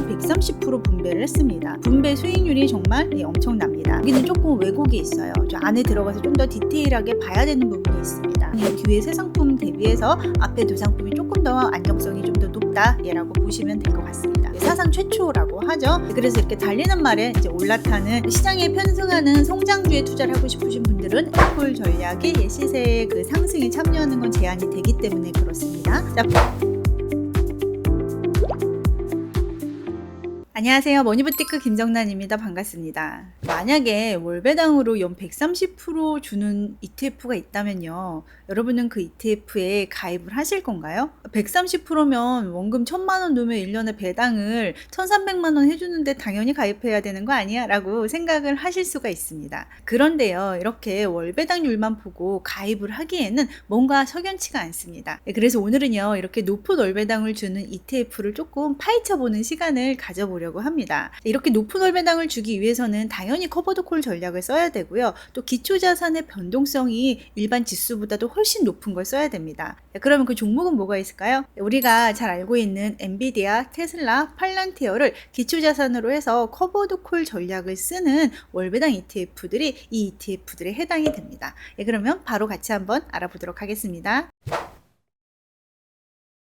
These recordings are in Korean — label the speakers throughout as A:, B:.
A: 130% 분배를 했습니다. 분배 수익률이 정말 엄청납니다. 여기는 조금 왜곡이 있어요. 저 안에 들어가서 좀 더 디테일하게 봐야 되는 부분이 있습니다. 뒤에 세 상품 대비해서 앞에 두 상품이 조금 더 안정성이 좀 더 높다 라고 보시면 될 것 같습니다. 사상 최초라고 하죠. 그래서 이렇게 달리는 말에 이제 올라타는 시장에 편승하는 성장주에 투자를 하고 싶으신 분들은 애플 전략이 시세의 그 상승에 참여하는 건 제한이 되기 때문에 그렇습니다. 자, 안녕하세요. 머니부티크 김정란입니다. 반갑습니다. 만약에 월배당으로 연 130% 주는 ETF가 있다면요. 여러분은 그 ETF에 가입을 하실 건가요? 130%면 원금 1000만원 넣으면 1년에 배당을 1300만원 해주는데 당연히 가입해야 되는 거 아니야? 라고 생각을 하실 수가 있습니다. 그런데요. 이렇게 월배당률만 보고 가입을 하기에는 뭔가 석연치가 않습니다. 그래서 오늘은요. 이렇게 높은 월배당을 주는 ETF를 조금 파헤쳐보는 시간을 가져보려고 합니다. 이렇게 높은 월배당을 주기 위해서는 당연히 커버드콜 전략을 써야 되고요. 또 기초자산의 변동성이 일반 지수보다도 훨씬 높은 걸 써야 됩니다. 그러면 그 종목은 뭐가 있을까요? 우리가 잘 알고 있는 엔비디아, 테슬라, 팔란티어를 기초자산으로 해서 커버드콜 전략을 쓰는 월배당 ETF들이 이 ETF들에 해당이 됩니다. 그러면 바로 같이 한번 알아보도록 하겠습니다.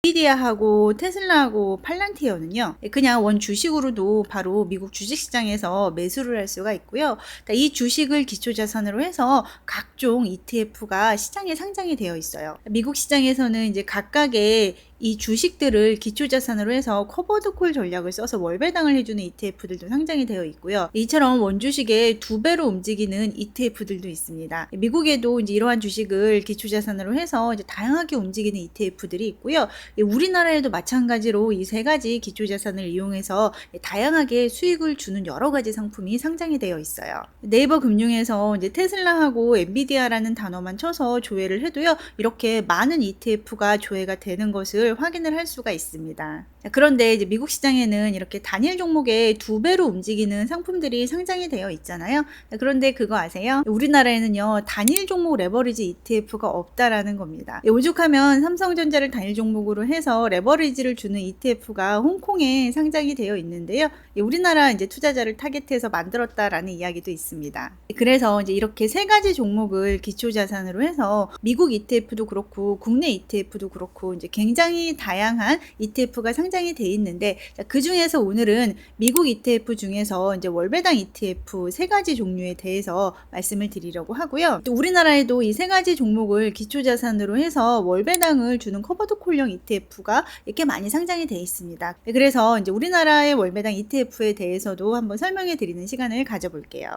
A: 엔비디아하고 테슬라하고 팔란티어는요, 그냥 원 주식으로도 바로 미국 주식시장에서 매수를 할 수가 있고요. 이 주식을 기초자산으로 해서 각종 ETF가 시장에 상장이 되어 있어요. 미국 시장에서는 이제 각각의 이 주식들을 기초자산으로 해서 커버드콜 전략을 써서 월배당을 해주는 ETF들도 상장이 되어 있고요. 이처럼 원주식의 2배로 움직이는 ETF들도 있습니다. 미국에도 이제 이러한 주식을 기초자산으로 해서 이제 다양하게 움직이는 ETF들이 있고요. 우리나라에도 마찬가지로 이 세 가지 기초자산을 이용해서 다양하게 수익을 주는 여러 가지 상품이 상장이 되어 있어요. 네이버 금융에서 이제 테슬라하고 엔비디아라는 단어만 쳐서 조회를 해도요, 이렇게 많은 ETF가 조회가 되는 것을 확인을 할 수가 있습니다. 그런데 이제 미국 시장에는 이렇게 단일 종목의 2배로 움직이는 상품들이 상장이 되어 있잖아요. 그런데 그거 아세요? 우리나라에는요, 단일 종목 레버리지 ETF가 없다라는 겁니다. 오죽하면 삼성전자를 단일 종목으로 해서 레버리지를 주는 ETF가 홍콩에 상장이 되어 있는데요. 우리나라 이제 투자자를 타겟해서 만들었다라는 이야기도 있습니다. 그래서 이제 이렇게 세 가지 종목을 기초자산으로 해서 미국 ETF도 그렇고 국내 ETF도 그렇고 이제 굉장히 다양한 ETF가 상장이 돼 있는데, 그 중에서 오늘은 미국 ETF 중에서 이제 월배당 ETF 세 가지 종류에 대해서 말씀을 드리려고 하고요. 또 우리나라에도 이 세 가지 종목을 기초자산으로 해서 월배당을 주는 커버드콜형 ETF가 이렇게 많이 상장이 돼 있습니다. 그래서 이제 우리나라의 월배당 ETF에 대해서도 한번 설명해 드리는 시간을 가져볼게요.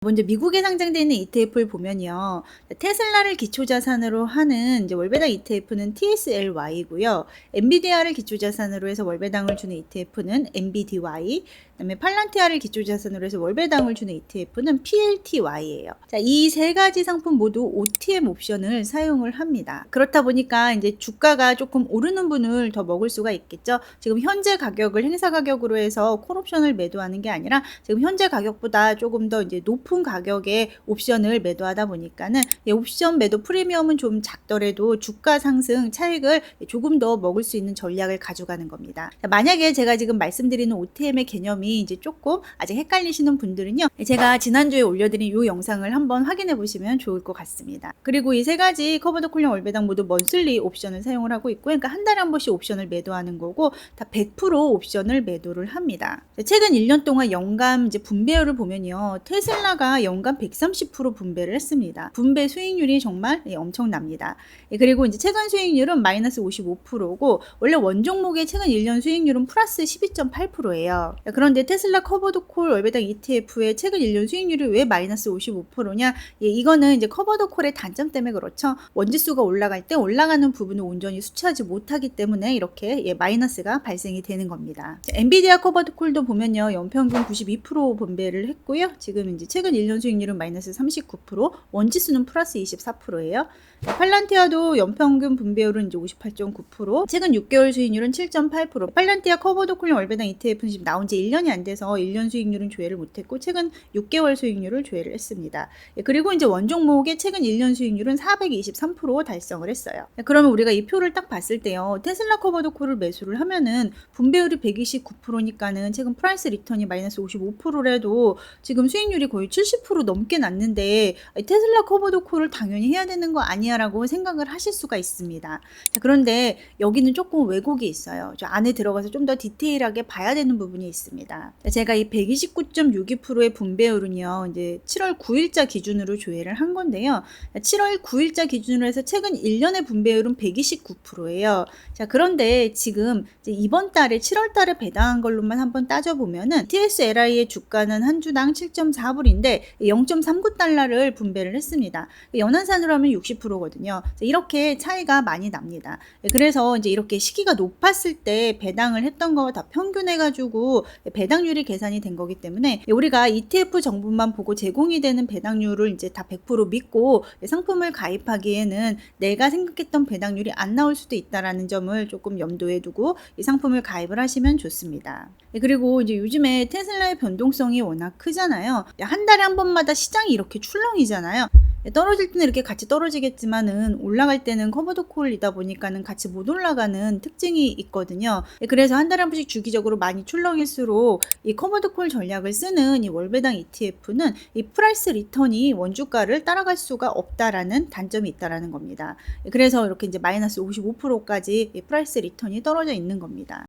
A: 먼저 미국에 상장되어 있는 ETF를 보면요, 테슬라를 기초자산으로 하는 이제 월배당 ETF는 TSLY고요. 엔비디아를 기초자산으로 해서 월배당을 주는 ETF는 NBDY, 그다음에 팔란티아를 기초자산으로 해서 월배당을 주는 ETF는 PLTY예요. 자, 이 세 가지 상품 모두 OTM 옵션을 사용을 합니다. 그렇다 보니까 이제 주가가 조금 오르는 분을 더 먹을 수가 있겠죠. 지금 현재 가격을 행사 가격으로 해서 콜옵션을 매도하는 게 아니라 지금 현재 가격보다 조금 더 이제 높은 가격의 옵션을 매도하다 보니까는 옵션 매도 프리미엄은 좀 작더라도 주가 상승 차익을 조금 더 먹을 수 있는 전략을 가져가는 겁니다. 자, 만약에 제가 지금 말씀드리는 OTM의 개념이 이제 조금 아직 헷갈리시는 분들은요, 제가 지난주에 올려드린 이 영상을 한번 확인해 보시면 좋을 것 같습니다. 그리고 이 세 가지 커버드콜형 월배당 모두 먼슬리 옵션을 사용을 하고 있고, 그러니까 한 달에 한 번씩 옵션을 매도하는 거고 다 100% 옵션을 매도를 합니다. 최근 1년 동안 연간 이제 분배율을 보면요, 테슬라가 연간 130% 분배를 했습니다. 분배 수익률이 정말 엄청납니다. 그리고 이제 최근 수익률은 마이너스 55%고 원래 원종목의 최근 1년 수익률은 플러스 12.8%예요. 그런데 테슬라 커버드콜 월배당 ETF의 최근 1년 수익률이 왜 마이너스 55%냐? 이거는 이제 커버드콜의 단점 때문에 그렇죠. 원지수가 올라갈 때 올라가는 부분을 온전히 수취하지 못하기 때문에 이렇게 마이너스가 발생이 되는 겁니다. 엔비디아 커버드콜도 보면요, 연평균 92% 분배를 했고요. 지금 이제 최근 최근 1년 수익률은 마이너스 39%, 원지수는 플러스 24%예요. 팔란티아도 연평균 분배율은 이제 58.9%, 최근 6개월 수익률은 7.8%. 팔란티아 커버도콜린 월배당 ETF는 지금 나온 지 1년이 안 돼서 1년 수익률은 조회를 못했고 최근 6개월 수익률을 조회를 했습니다. 그리고 이제 원종목의 최근 1년 수익률은 423% 달성을 했어요. 그러면 우리가 이 표를 딱 봤을 때요, 테슬라 커버도콜을 매수를 하면은 분배율이 129%니까는 최근 프라이스 리턴이 마이너스 55%라도 지금 수익률이 거의 70% 넘게 났는데 테슬라 커버도콜을 당연히 해야 되는 거 아니야라고 생각을 하실 수가 있습니다. 자, 그런데 여기는 조금 왜곡이 있어요. 저 안에 들어가서 좀 더 디테일하게 봐야 되는 부분이 있습니다. 제가 이 129.62%의 분배율은요, 이제 7월 9일자 기준으로 조회를 한 건데요. 7월 9일자 기준으로 해서 최근 1년의 분배율은 129%예요. 자, 그런데 지금 이제 이번 달에 7월 달에 배당한 걸로만 한번 따져보면은 TSLI의 주가는 한 주당 7.4불인데 0.39달러를 분배를 했습니다. 연환산으로 하면 60%거든요. 이렇게 차이가 많이 납니다. 그래서 이제 이렇게 시기가 높았을 때 배당을 했던 거 다 평균해가지고 배당률이 계산이 된 거기 때문에 우리가 ETF 정보만 보고 제공이 되는 배당률을 이제 다 100% 믿고 상품을 가입하기에는 내가 생각했던 배당률이 안 나올 수도 있다라는 점을 조금 염두에 두고 이 상품을 가입을 하시면 좋습니다. 그리고 이제 요즘에 테슬라의 변동성이 워낙 크잖아요. 한 달에 한 번마다 시장이 이렇게 출렁이잖아요. 떨어질 때는 이렇게 같이 떨어지겠지만은 올라갈 때는 커버도콜이다 보니까는 같이 못 올라가는 특징이 있거든요. 그래서 한 달에 한 번씩 주기적으로 많이 출렁일수록 이 커버도콜 전략을 쓰는 이 월배당 ETF는 이 프라이스 리턴이 원주가를 따라갈 수가 없다라는 단점이 있다라는 겁니다. 그래서 이렇게 이제 마이너스 55%까지 이 프라이스 리턴이 떨어져 있는 겁니다.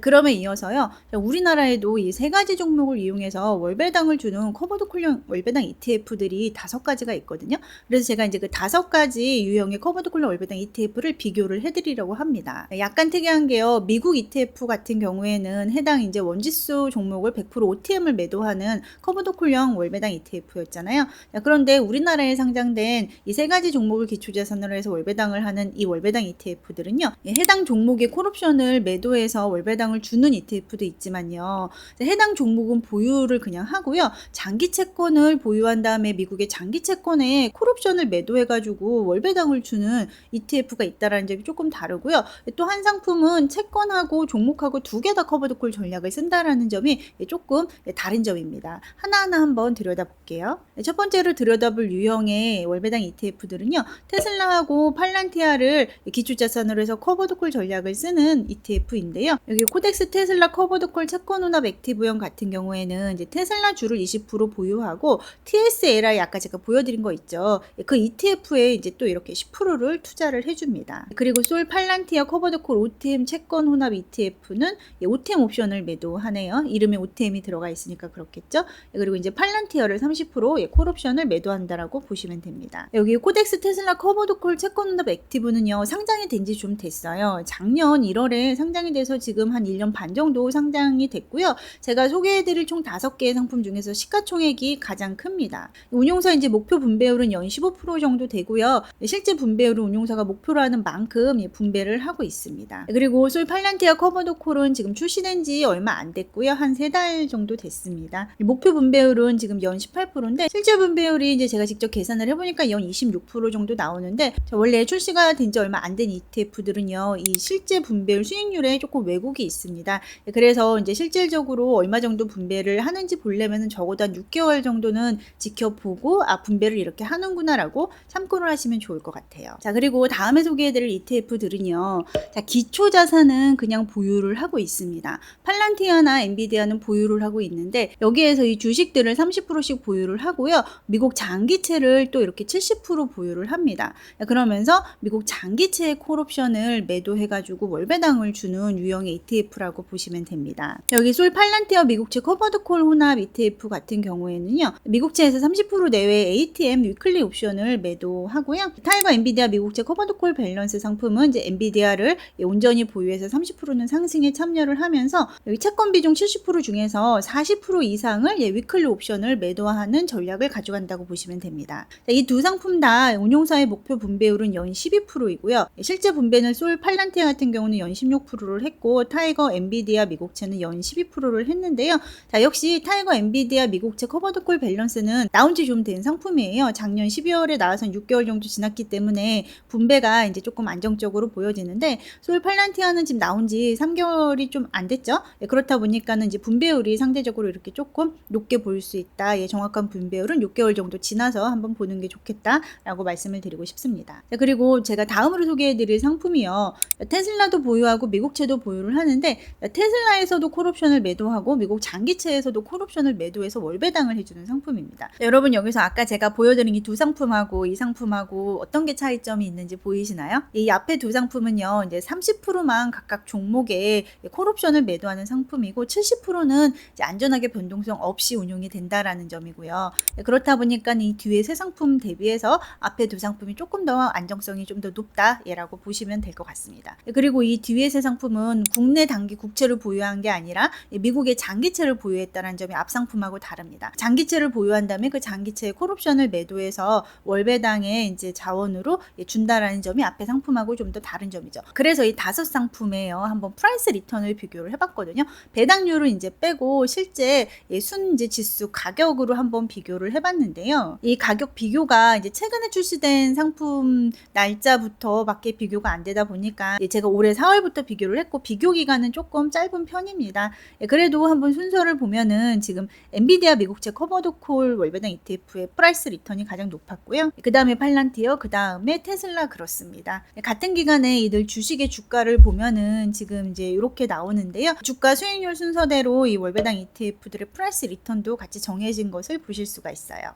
A: 그러면 이어서요, 우리나라에도 이 세 가지 종목을 이용해서 월배당을 주는 커버도콜형 월배당 ETF들이 5가지가 있거든요. 그래서 제가 이제 그 5가지 유형의 커버도콜형 월배당 ETF를 비교를 해드리려고 합니다. 약간 특이한 게요, 미국 ETF 같은 경우에는 해당 이제 원지수 종목을 100% OTM을 매도하는 커버도콜형 월배당 ETF였잖아요. 그런데 우리나라에 상장된 이 3가지 종목을 기초자산으로 해서 월배당을 하는 이 월배당 ETF들은요, 해당 종목의 콜옵션을 매도해서 월배당 을 주는 ETF도 있지만요. 해당 종목은 보유를 그냥 하고요. 장기 채권을 보유한 다음에 미국의 장기 채권에 콜옵션을 매도해가지고 월배당을 주는 ETF가 있다라는 점이 조금 다르고요. 또 한 상품은 채권하고 종목하고 2개 다 커버도콜 전략을 쓴다라는 점이 조금 다른 점입니다. 하나하나 한번 들여다볼게요. 첫 번째로 들여다볼 유형의 월배당 ETF들은요. 테슬라하고 팔란티아를 기초자산으로 해서 커버도콜 전략을 쓰는 ETF인데요. 여기 코덱스 테슬라 커버도콜 채권혼합 액티브형 같은 경우에는 이제 테슬라 주를 20% 보유하고 TSLI 아까 제가 보여드린 거 있죠. 그 ETF에 이제 또 이렇게 10%를 투자를 해줍니다. 그리고 솔 팔란티아 커버도콜 OTM 채권혼합 ETF는 OTM 옵션을 매도하네요. 이름에 OTM이 들어가 있으니까 그렇겠죠. 그리고 이제 팔란티아를 30% 콜옵션을 매도한다라고 보시면 됩니다. 여기 코덱스 테슬라 커버도콜 채권혼합 액티브는요, 상장이 된 지 좀 됐어요. 작년 1월에 상장이 돼서 지금 한 1년 반 정도 상장이 됐고요. 제가 소개해드릴 총 5개의 상품 중에서 시가총액이 가장 큽니다. 운용사 이제 목표 분배율은 연 15% 정도 되고요. 실제 분배율은 운용사가 목표로 하는 만큼 분배를 하고 있습니다. 그리고 솔 팔란티아 커버도콜은 지금 출시된 지 얼마 안 됐고요. 한 3달 정도 됐습니다. 목표 분배율은 지금 연 18%인데 실제 분배율이 이제 제가 직접 계산을 해보니까 연 26% 정도 나오는데 원래 출시가 된 지 얼마 안 된 ETF들은요. 이 실제 분배율 수익률에 조금 왜곡이 있습니다. 그래서 이제 실질적으로 얼마 정도 분배를 하는지 보려면 적어도 한 6개월 정도는 지켜보고 분배를 이렇게 하는구나라고 참고를 하시면 좋을 것 같아요. 자, 그리고 다음에 소개해드릴 ETF들은요. 자, 기초자산은 그냥 보유를 하고 있습니다. 팔란티아나 엔비디아는 보유를 하고 있는데 여기에서 이 주식들을 30%씩 보유를 하고요. 미국 장기채를 또 이렇게 70% 보유를 합니다. 그러면서 미국 장기채의 콜옵션을 매도해가지고 월배당을 주는 유형의 ETF라고 보시면 됩니다. 여기 솔 팔란티아 미국채 커버드콜 혼합 ETF 같은 경우에는요. 미국채에서 30% 내외 ATM 위클리 옵션을 매도하고요. 타이거 엔비디아 미국채 커버드콜 밸런스 상품은 이제 엔비디아를 온전히 보유해서 30%는 상승에 참여를 하면서 여기 채권 비중 70% 중에서 40% 이상을 위클리 옵션을 매도하는 전략을 가져간다고 보시면 됩니다. 이 두 상품 다 운용사의 목표 분배율은 연 12%이고요. 실제 분배는 솔 팔란티아 같은 경우는 연 16%를 했고 타이거 타이거, 엔비디아, 미국채는 연 12%를 했는데요. 자, 역시 타이거, 엔비디아, 미국채 커버드콜 밸런스는 나온 지 좀 된 상품이에요. 작년 12월에 나와서 6개월 정도 지났기 때문에 분배가 이제 조금 안정적으로 보여지는데, 소울 팔란티아는 지금 나온 지 3개월이 좀 안 됐죠. 예, 그렇다 보니까는 이제 분배율이 상대적으로 이렇게 조금 높게 보일 수 있다. 예, 정확한 분배율은 6개월 정도 지나서 한번 보는 게 좋겠다라고 말씀을 드리고 싶습니다. 자, 그리고 제가 다음으로 소개해드릴 상품이요. 테슬라도 보유하고 미국채도 보유를 하는데, 테슬라에서도 콜옵션을 매도하고 미국 장기채에서도 콜옵션을 매도해서 월배당을 해주는 상품입니다. 자, 여러분 여기서 아까 제가 보여드린 이 두 상품하고 이 상품하고 어떤 게 차이점이 있는지 보이시나요? 이 앞에 두 상품은요, 이제 30%만 각각 종목에 콜옵션을 매도하는 상품이고 70%는 이제 안전하게 변동성 없이 운용이 된다라는 점이고요. 그렇다 보니까 이 뒤에 세 상품 대비해서 앞에 두 상품이 조금 더 안정성이 좀 더 높다라고 보시면 될 것 같습니다. 그리고 이 뒤에 세 상품은 국내 단기 국채를 보유한 게 아니라 미국의 장기채를 보유했다는 점이 앞 상품하고 다릅니다. 장기채를 보유한 다음에 그 장기채의 콜옵션을 매도해서 월배당의 이제 자원으로 준다라는 점이 앞에 상품하고 좀 더 다른 점이죠. 그래서 이 다섯 상품에요, 한번 프라이스 리턴을 비교를 해봤거든요. 배당률을 이제 빼고 실제 순 이제 지수 가격으로 한번 비교를 해봤는데요. 이 가격 비교가 이제 최근에 출시된 상품 날짜부터밖에 비교가 안 되다 보니까 제가 올해 4월부터 비교를 했고 비교 기간은 조금 짧은 편입니다. 그래도 한번 순서를 보면은 지금 엔비디아 미국채 커버드콜 월배당 ETF의 프라이스 리턴이 가장 높았고요. 그 다음에 팔란티어, 그 다음에 테슬라 그렇습니다. 같은 기간에 이들 주식의 주가를 보면은 지금 이제 이렇게 나오는데요. 주가 수익률 순서대로 이 월배당 ETF들의 프라이스 리턴도 같이 정해진 것을 보실 수가 있어요.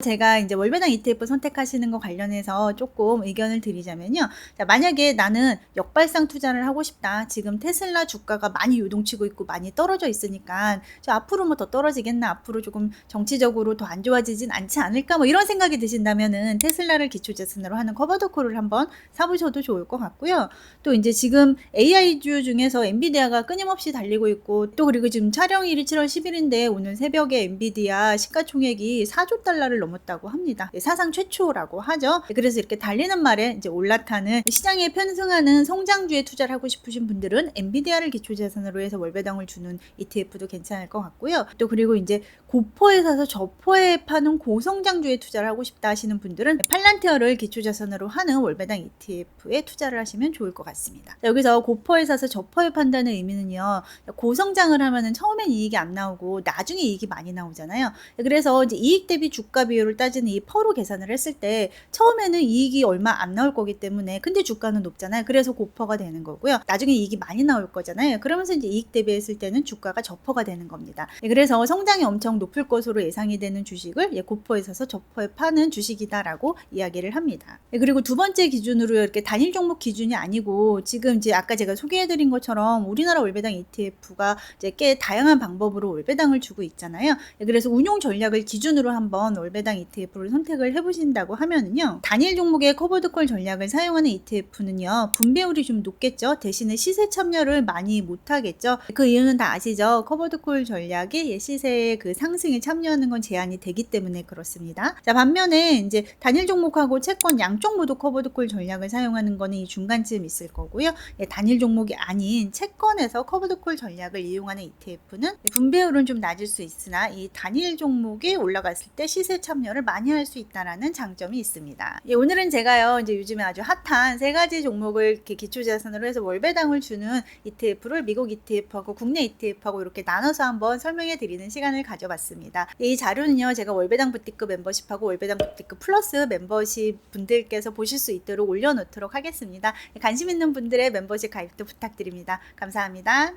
A: 제가 이제 월배당 ETF 선택하시는 거 관련해서 조금 의견을 드리자면요. 자, 만약에 나는 역발상 투자를 하고 싶다. 지금 테슬라 주가가 많이 요동치고 있고 많이 떨어져 있으니까 저 앞으로 뭐 더 떨어지겠나? 앞으로 조금 정치적으로 더 안 좋아지진 않지 않을까? 뭐 이런 생각이 드신다면은 테슬라를 기초자산으로 하는 커버드콜을 한번 사보셔도 좋을 것 같고요. 또 이제 지금 AI주 중에서 엔비디아가 끊임없이 달리고 있고 또 그리고 지금 촬영일이 7월 10일인데 오늘 새벽에 엔비디아 시가총액이 4조 달러를 넘었다고 합니다. 사상 최초라고 하죠. 그래서 이렇게 달리는 말에 이제 올라타는 시장에 편승하는 성장주에 투자를 하고 싶으신 분들은 엔비디아를 기초자산으로 해서 월배당을 주는 ETF도 괜찮을 것 같고요. 또 그리고 이제 고퍼에 사서 저퍼에 파는 고성장주에 투자를 하고 싶다 하시는 분들은 팔란티어를 기초자산으로 하는 월배당 ETF에 투자를 하시면 좋을 것 같습니다. 여기서 고퍼에 사서 저퍼에 판다는 의미는요, 고성장을 하면은 처음엔 이익이 안 나오고 나중에 이익이 많이 나오잖아요. 그래서 이제 이익 대비 주가 비율을 따지는 이 퍼로 계산을 했을 때 처음에는 이익이 얼마 안 나올 거기 때문에 근데 주가는 높잖아요. 그래서 고퍼가 되는 거고요. 나중에 이익이 많이 나올 거잖아요. 그러면서 이제 이익 대비했을 때는 주가가 저퍼가 되는 겁니다. 그래서 성장이 엄청 높을 것으로 예상이 되는 주식을 고퍼에 사서 저퍼에 파는 주식이다라고 이야기를 합니다. 그리고 두 번째 기준으로 이렇게 단일 종목 기준이 아니고 지금 이제 아까 제가 소개해드린 것처럼 우리나라 월배당 ETF가 이제 꽤 다양한 방법으로 월배당을 주고 있잖아요. 그래서 운용 전략을 기준으로 한번 월배당 ETF를 선택을 해보신다고 하면은요, 단일 종목의 커버드콜 전략을 사용하는 ETF는요 분배율이 좀 높겠죠. 대신에 시세 참여를 많이 못하겠죠. 그 이유는 다 아시죠. 커버드콜 전략이 시세의 그 상승에 참여하는 건 제한이 되기 때문에 그렇습니다. 자, 반면에 이제 단일 종목하고 채권 양쪽 모두 커버드콜 전략을 사용하는 거는 이 중간쯤 있을 거고요. 단일 종목이 아닌 채권에서 커버드콜 전략을 이용하는 ETF는 분배율은 좀 낮을 수 있으나 이 단일 종목이 올라갔을 때 시세 참여를 많이 할 수 있다라는 장점이 있습니다. 오늘은 제가요 이제 요즘에 아주 핫한 세 가지 종목을 이렇게 기초자산으로 해서 월배당을 주는 ETF를 미국 ETF하고 국내 ETF하고 이렇게 나눠서 한번 설명해 드리는 시간을 가져봤습니다. 이 자료는요 제가 월배당 부티크 멤버십하고 월배당 부티크 플러스 멤버십 분들께서 보실 수 있도록 올려놓도록 하겠습니다. 관심 있는 분들의 멤버십 가입도 부탁드립니다. 감사합니다.